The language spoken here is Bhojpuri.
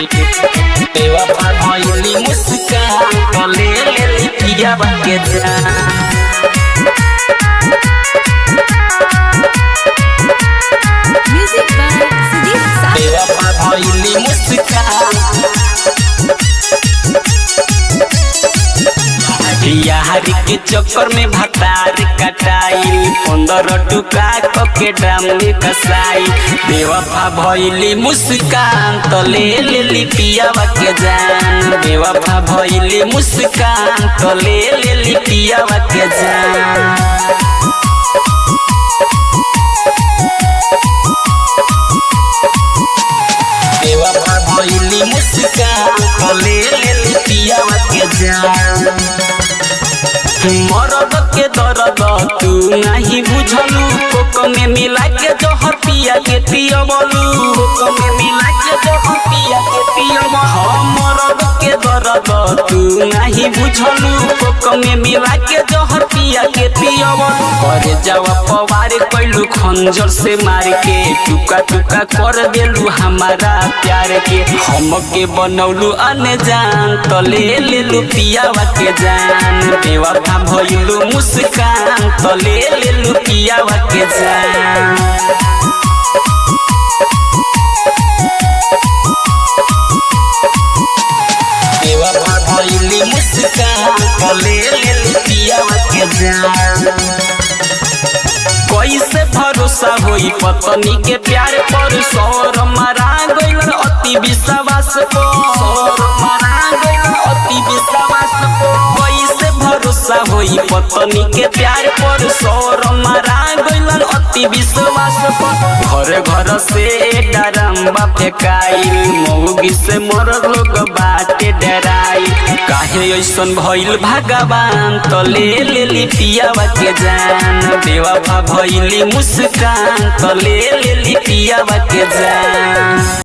बेवफा भइली मुस्कान ले लेली पियावा के जान। Music by Sudeep Sahib. बेवफा भइली मुस्कान यारी के चक्कर में भतार कटाई 15 टुका के ड्राम में कसाई। बेवफा भइली मुस्कान तो ले लेली पियावा के जान। बेवफा भइली मुस्कान तो ले लेली पियावा के जान। बेवफा भइली मुस्कान तो ले लेली पियावा के जान। मरद के दर्द तू नहीं बुझलू कोक में मिला के जहर पिया के पियबलू। कोक में मिला के जहर पिया के पियबलू। मरद के दर्द तू नहीं बुझलू कोक में मिला के जहर पिया के पियबलू। करे जावा पवार कैलू खंजर से मार के टुका टुका कर देलू हमारा प्यार के। हमके बनौलू अनजान तो ले लेलू पियावा के जान। बेवफा भइलू मुस्कान तो ले लेलू पियावा के जान। बेवफा भइली मुस्कान तो ले लेलू पियावा के जान। कैसे भरोसा होई पत्नी के प्यार पर सौर मारा गइल अति विश्वास को। सौर मारा गइल अति विश्वास को। कैसे भरोसा होई पत्नी के प्यार पर सौर मारा गइल अति विश्वास को। घर घर से डरम्बा फेकाई मौगी से मोर लोग बाटे डराई। काहे ऐसन भइल भगवान तो ले लेली पियावा के जान। बेवफा भइली मुस्कान तो ले लेली पियावा के जान।